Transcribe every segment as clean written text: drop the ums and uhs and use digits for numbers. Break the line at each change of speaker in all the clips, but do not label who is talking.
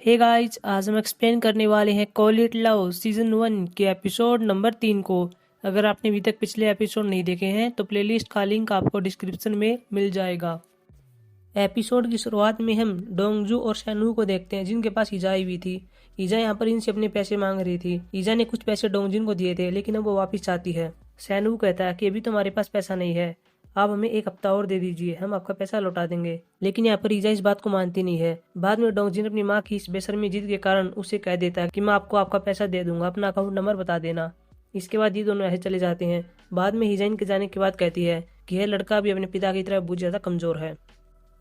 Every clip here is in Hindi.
हे गाइस, आज हम एक्सप्लेन करने वाले हैं कॉल इट लव सीजन 1 के एपिसोड नंबर 3 को। अगर आपने अभी तक पिछले एपिसोड नहीं देखे हैं तो प्लेलिस्ट का लिंक आपको डिस्क्रिप्शन में मिल जाएगा। एपिसोड की शुरुआत में हम डोंगजू और शैनू को देखते हैं, जिनके पास ईजा आई हुई थी। ईजा यहाँ पर इनसे अपने पैसे मांग रही थी। ईजा ने कुछ पैसे डोंगजिन को दिए थे, लेकिन अब वो वापस चाहती है। शैनू कहता है कि अभी तो हमारे पास पैसा नहीं है, आप हमें एक हफ्ता और दे दीजिए, हम आपका पैसा लौटा देंगे। लेकिन यहाँ पर ईजा इस बात को मानती नहीं है। बाद में डोंगजिन अपनी माँ की इस बेशर्मी जिद के कारण उसे कह देता है कि मैं आपको आपका पैसा दे दूंगा, अपना अकाउंट नंबर बता देना। इसके बाद ये दोनों ऐसे चले जाते हैं। बाद में हिजाइन के जाने के बाद कहती है कि यह लड़का भी अपने पिता की तरह बहुत ज्यादा कमजोर है।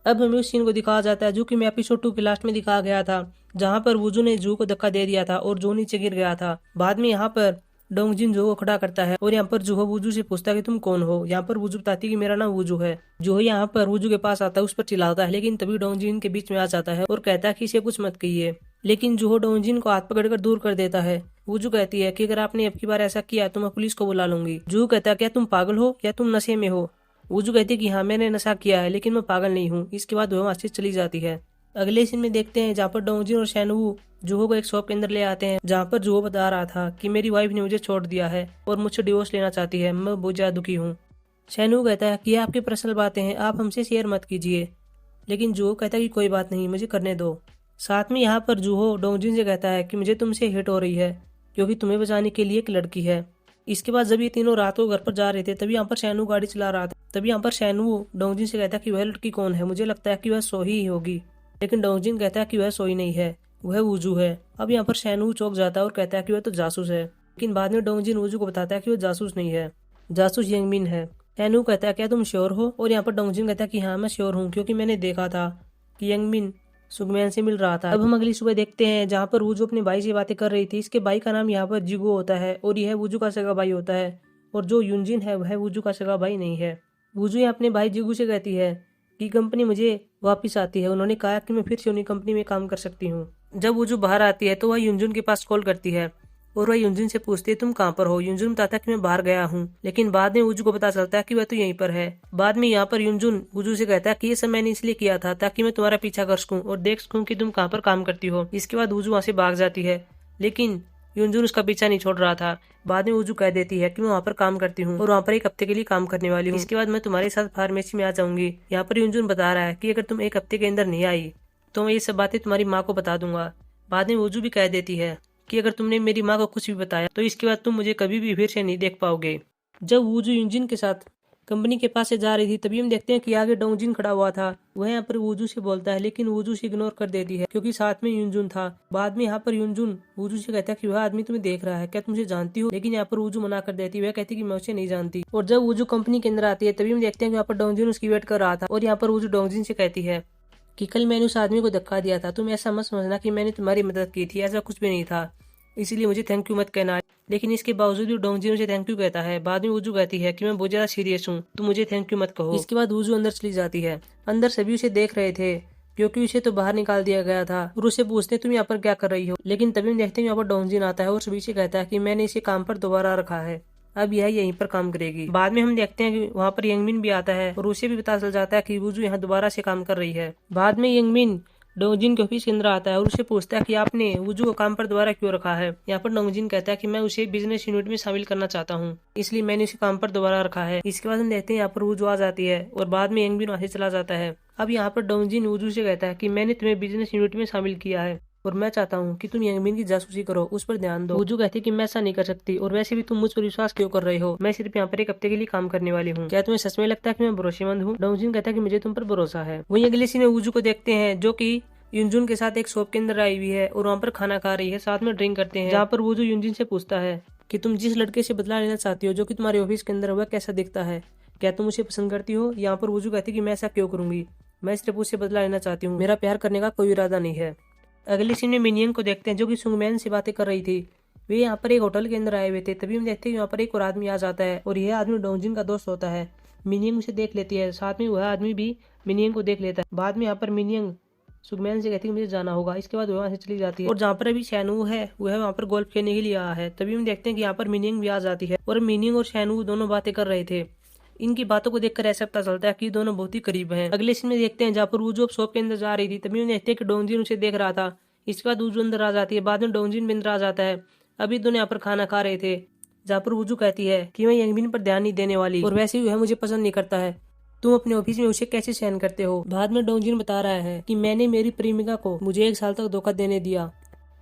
अब हमें उस सीन को दिखाया जाता है जो कि मैं एपिसोड 2 के लास्ट में दिखाया गया था, जहाँ पर वुजू ने जू को धक्का दे दिया था और जो नीचे गिर गया था। बाद में यहाँ पर डोंगजिन जो को खड़ा करता है और यहाँ पर जूहो वुजू से पूछता है कि तुम कौन हो। यहाँ पर वुजू बताती है कि मेरा नाम वुजू है। जो यहाँ पर वुजू के पास आता है, उस पर चिल्लाता है, लेकिन तभी डोंगजिन के बीच में आ जाता है और कहता है कि इसे कुछ मत कहिए। लेकिन जूहो डोंगजिन को हाथ पकड़कर दूर कर देता है। वुजू कहती है कि अगर आपने अब की बार ऐसा किया तो मैं पुलिस को बुला लूंगी। जूहो कहता है क्या तुम पागल हो या तुम नशे में हो। वुजू कहती है कि हाँ, मैंने नशा किया है, लेकिन मैं पागल नहीं हूँ। इसके बाद वह वहाँ से चली जाती है। अगले सीन में देखते हैं जहाँ पर डोंगजिन और शैनवू जूहो को एक शॉप के अंदर ले आते हैं, जहाँ पर जूहो बता रहा था कि मेरी वाइफ ने मुझे छोड़ दिया है और मुझसे डिवोर्स लेना चाहती है, मैं बहुत ज्यादा दुखी हूँ। शैनवू कहता है कि ये आपकी पर्सनल बातें हैं, आप हमसे शेयर मत कीजिए। लेकिन जूहो कहता है कि कोई बात नहीं, मुझे करने दो। साथ में यहाँ पर जूहो डोंगजिन से कहता है कि मुझे तुमसे हिट हो रही है, क्योंकि तुम्हें बचाने के लिए एक लड़की है। इसके बाद जब ये तीनों रात को घर पर जा रहे थे, तभी यहाँ पर शैनू गाड़ी चला रहा था। तभी यहाँ पर शैनू डोंगजिन से कहता है कि वह लड़की कौन है, मुझे लगता है कि वह सोही ही होगी। लेकिन डोंगजिन कहता है कि वह सोही नहीं है, वह वुजू है। अब यहाँ पर शैनू चौंक जाता है और कहता है कि वह तो जासूस है। लेकिन बाद में डोंगजिन वुजू को बताता है कि वह जासूस नहीं है, जासूस यंगमिन है। शैनू कहता है क्या तुम श्योर हो, और यहाँ पर डोंगजिन कहता है कि हाँ मैं श्योर हूँ, क्योंकि मैंने देखा था कि यंगमिन सुगमैन से मिल रहा था। अब हम अगली सुबह देखते हैं जहाँ पर वुजू अपने भाई से बातें कर रही थी। इसके भाई का नाम यहाँ पर जिगो होता है और यह वुजू का सगा भाई होता है, और जो युनजिन है वह वुजू का सगा भाई नहीं है। वुजू यहाँ अपने भाई जिगू से कहती है कि कंपनी मुझे वापस आती है, उन्होंने कहा कि मैं फिर से उन्हीं कंपनी में काम कर सकती हूँ। जब वुजू बाहर आती है तो वह युनजुन के पास कॉल करती है और वह युनजुन से पूछती है तुम कहाँ पर हो। युनजुन बताता है कि मैं बाहर गया हूँ, लेकिन बाद में वुजू को पता चलता है कि वह तो यहीं पर है। बाद में यहाँ पर युनजुन वुजू से कहता है कि ये सब मैंने इसलिए किया था ताकि मैं तुम्हारा पीछा कर सकूं और देख सकूं कि तुम कहाँ पर काम करती हो। इसके बाद वुजू वहाँ से भाग जाती है, लेकिन युनजुन उसका पीछा नहीं छोड़ रहा था। बाद में वुजू कह देती है कि मैं वहाँ पर काम करती हूँ और वहाँ पर एक हफ्ते के लिए काम करने वाली हूँ, इसके बाद मैं तुम्हारे साथ फार्मेसी में आ जाऊंगी। यहाँ पर युनजुन बता रहा है कि अगर तुम एक हफ्ते के अंदर नहीं आई तो मैं ये सब बातें तुम्हारी माँ को बता दूंगा। बाद में वुजू भी कह देती है कि अगर तुमने मेरी माँ को कुछ भी बताया तो इसके बाद तुम मुझे कभी भी फिर से नहीं देख पाओगे। जब वुजू युनजिन के साथ कंपनी के पास से जा रही थी, तभी हम देखते हैं कि आगे डोंगजिन खड़ा हुआ था। वह यहाँ पर वुजू से बोलता है, लेकिन वुजू से इग्नोर कर देती है क्योंकि साथ में युनजुन था। बाद में यहाँ पर युनजुन वुजू से कहता है कि वह आदमी तुम्हें देख रहा है, क्या तुम उसे जानती हो। लेकिन यहाँ पर वुजू मना कर देती है, वह कहती है कि मैं उसे नहीं जानती। और जब वुजू कंपनी के अंदर आती है, तभी हम देखते हैं कि यहाँ पर डोंगजिन उसकी वेट कर रहा था और यहाँ पर वुजू डोंगजिन से कहती है कि कल मैंने उस आदमी को धक्का दिया था, तुम ऐसा मत समझना कि मैंने तुम्हारी मदद की थी, ऐसा कुछ भी नहीं था, इसलिए मुझे थैंक यू मत कहना। लेकिन इसके बावजूद भी डोंगजिन मुझे थैंक यू कहता है। बाद में वुजू कहती है कि मैं बहुत ज्यादा सीरियस हूँ, तुम मुझे थैंक यू मत कहो। इसके बाद वुजू अंदर चली जाती है। अंदर सभी उसे देख रहे थे क्योंकि उसे तो बाहर निकाल दिया गया था, और उसे पूछते तुम यहाँ पर क्या कर रही हो। लेकिन तभी हम देखते हैं यहाँ पर डोंगजिन आता है और सभी से कहता है कि मैंने इसे काम पर दोबारा रखा है, अब यह यहीं पर काम करेगी। बाद में हम देखते हैं कि वहाँ पर यंगमिन भी आता है और उसे भी पता चल जाता है कि वुजू यहाँ दोबारा से काम कर रही है। बाद में यंगमिन डोंगजिन के ऑफिस के अंदर आता है और उसे पूछता है कि आपने वुजू को काम पर दोबारा क्यों रखा है। यहाँ पर डोंगजिन कहता है कि मैं उसे बिजनेस यूनिट में शामिल करना चाहता हूँ, इसलिए मैंने उसे काम पर दोबारा रखा है। इसके बाद हम देखते हैं यहाँ पर वुजू आ जाती है और बाद में यंगमिन वहाँ से चला जाता है। अब यहाँ पर डोंगजिन वुजू से कहता है कि मैंने तुम्हें बिजनेस यूनिट में शामिल किया है और मैं चाहता हूँ कि तुम यंगमिन की जासूसी करो, उस पर ध्यान दो। वुजू कहती है कि मैं ऐसा नहीं कर सकती, और वैसे भी तुम मुझ पर विश्वास क्यों कर रहे हो, मैं सिर्फ यहाँ पर एक हफ्ते के लिए काम करने वाली हूँ, क्या तुम्हें सच में लगता है कि मैं भरोसेमंद हूँ। डोंगजिन कहता है कि मुझे तुम पर भरोसा है। वहीं अगले सीन में वुजू को देखते हैं जो कि युनजुन के साथ एक शॉप के अंदर आई हुई है और वहाँ पर खाना खा रही है, साथ में ड्रिंक करते हैं। जहाँ पर वुजू युनजिन से पूछता है कि तुम जिस लड़के से बदला लेना चाहती हो जो कि तुम्हारे ऑफिस के अंदर, वह कैसा दिखता है, क्या तुम उसे पसंद करती हो। यहाँ पर वुजू कहती है कि मैं ऐसा क्यों करूंगी, मैं सिर्फ उससे बदला लेना चाहती हूँ, मेरा प्यार करने का कोई इरादा नहीं है। अगले सीन में मिनियन को देखते हैं जो कि सुंगमैन से बातें कर रही थी। वे यहाँ पर एक होटल के अंदर आए हुए थे। तभी हम देखते हैं यहाँ पर एक और आदमी आ जाता है और यह आदमी डोंगजिन का दोस्त होता है। मिनियन उसे देख लेती है, साथ में वह आदमी भी मिनियन को देख लेता है। बाद में यहाँ पर मिनियन सुगमैन से कहती है मुझे जाना होगा। इसके बाद वहाँ से चली जाती है और जहाँ पर अभी शैनू है वह वहाँ पर गोल्फ खेलने के लिए आया है। तभी हम देखते हैं कि यहाँ पर मिनिंग भी आ जाती है और मिनिंग और शैनू दोनों बातें कर रहे थे। इनकी बातों को देखकर ऐसा पता चलता है कि दोनों बहुत ही करीब हैं। अगले सीन में देखते हैं जहाँ पर वो जो शॉप के अंदर जा रही थी, तभी हम देखते हैं कि डोंगजिन उसे देख रहा था। इसके बाद वुजू अंदर आ जाती है। बाद में डोंगजिन भी अंदर आ जाता है। अभी दोनों यहाँ पर खाना खा रहे थे, जहाँ पर वुजू कहती है कि मैं यंगबिन पर ध्यान नहीं देने वाली और वैसे ही वह मुझे पसंद नहीं करता है। तुम अपने ऑफिस में उसे कैसे सहन करते हो। बाद में डोंगजिन बता रहा है कि मैंने मेरी प्रेमिका को मुझे 1 साल तक धोखा देने दिया,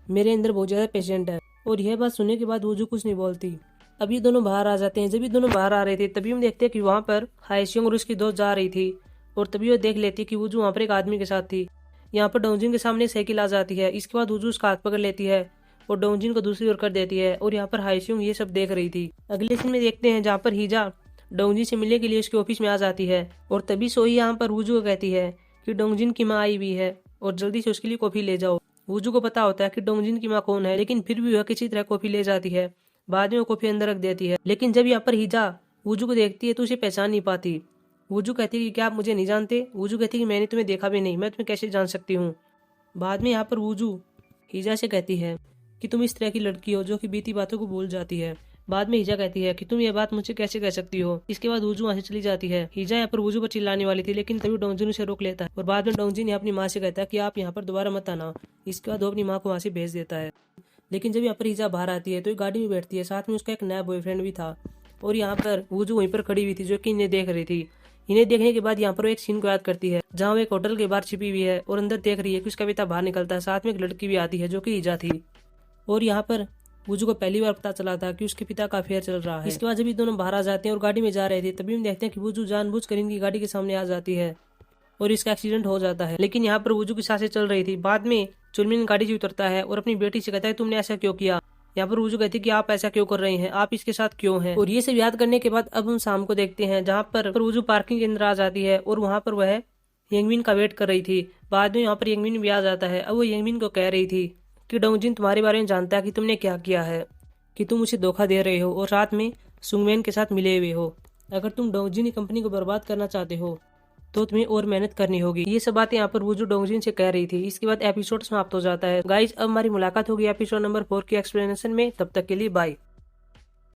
मेरे अंदर बहुत ज्यादा पेशेंट है। और यह बात सुनने के बाद वुजू कुछ नहीं बोलती। अब ये दोनों बाहर आ जाते हैं। जब ये दोनों बाहर आ रहे थे तभी हम देखते हैं कि वहाँ पर हायसियोंग और उसकी दोस्त जा रही थी और तभी वो देख लेती है कि वुजू वहाँ पर एक आदमी के साथ थी। यहाँ पर डोंगजिन के सामने एक साइकिल आ जाती है। इसके बाद वुजू उसका हाथ पकड़ लेती है और डोंगजिन को दूसरी ओर कर देती है और यहाँ पर हायसियोंग ये सब देख रही थी। अगले सीन में देखते हैं जहाँ पर हीजा डोंगजिन से मिलने के लिए उसके ऑफिस में आ जाती है और तभी सोई यहाँ पर वुजू को कहती है कि डोंगजिन की माँ आई हुई है और जल्दी से उसके लिए कॉफी ले जाओ। वुजू को पता होता है कि डोंगजिन की माँ कौन है, लेकिन फिर भी वह किसी तरह कॉफी ले जाती है। बाद में वो कॉफी अंदर रख देती है, लेकिन जब यहाँ पर हीजा वुजू को देखती है तो उसे पहचान नहीं पाती। वुजू कहती है कि क्या आप मुझे नहीं जानते। वुजू कहती है कि मैंने तुम्हें देखा भी नहीं, मैं तुम्हें कैसे जान सकती हूँ। बाद में यहाँ पर वुजू हीजा से कहती है कि तुम इस तरह की लड़की हो जो कि बीती बातों को भूल जाती है। बाद में हीजा कहती है कि तुम ये बात मुझे कैसे कह सकती हो। इसके बाद वुजू वहाँ से चली जाती है। हीजा यहाँ पर वुजू पर चिल्लाने वाली थी, लेकिन तभी डोंगजिन उसे रोक लेता है और बाद में डोंगजिन अपनी माँ से कहता है कि आप यहाँ पर दोबारा मत आना। इसके बाद वो अपनी माँ को वहाँ से भेज देता है। लेकिन जब यहाँ पर हीजा बाहर आती है तो एक गाड़ी में बैठती है, साथ में उसका एक नया बॉयफ्रेंड भी था और यहाँ पर वुजू वहीं पर खड़ी हुई थी जो कि इन्हें देख रही थी। इन्हें देखने के बाद यहाँ पर वो एक सीन को याद करती है जहाँ वो एक होटल के बाहर छिपी हुई है और अंदर देख रही है कि उसका पिता बाहर निकलता है। साथ में एक लड़की भी आती है जो कि हीजा थी और यहाँ पर वुजू को पहली बार पता चला था कि उसके पिता का अफेयर चल रहा है। इसके बाद जब ये दोनों बाहर आ जाते हैं और गाड़ी में जा रहे थे तभी हम देखते हैं कि वुजू जानबूझकर इनकी गाड़ी के सामने आ जाती है और इसका एक्सीडेंट हो जाता है। लेकिन यहाँ पर वुजू की सांसें चल रही थी। बाद में चुनमिन गाड़ी से उतरता है और अपनी बेटी से कहता है तुमने ऐसा क्यों किया। यहाँ पर वुजू कहती है कि आप ऐसा क्यों कर रहे हैं, आप इसके साथ क्यों हैं। और ये सब याद करने के बाद अब हम शाम को देखते हैं जहाँ पर वुजू पार्किंग के अंदर आ जाती है और वहाँ पर वह यंगमिन का वेट कर रही थी। बाद में यहाँ पर यंगमिन भी आ जाता है। अब वो यंगमिन को कह रही थी कि डोंगजिन तुम्हारे बारे में जानता है कि तुमने क्या किया है, कि तुम उसे धोखा दे रहे हो और रात में सुंगमेन के साथ मिले हुए हो। अगर तुम डोंगजिन की कंपनी को बर्बाद करना चाहते हो तो तुम्हें और मेहनत करनी होगी। ये सब बातें यहाँ पर वुजू डोंगजिन से कह रही थी। इसके बाद एपिसोड समाप्त हो जाता है। गाइज अब हमारी मुलाकात होगी एपिसोड नंबर 4 की एक्सप्लेनेशन में। तब तक के लिए बाय।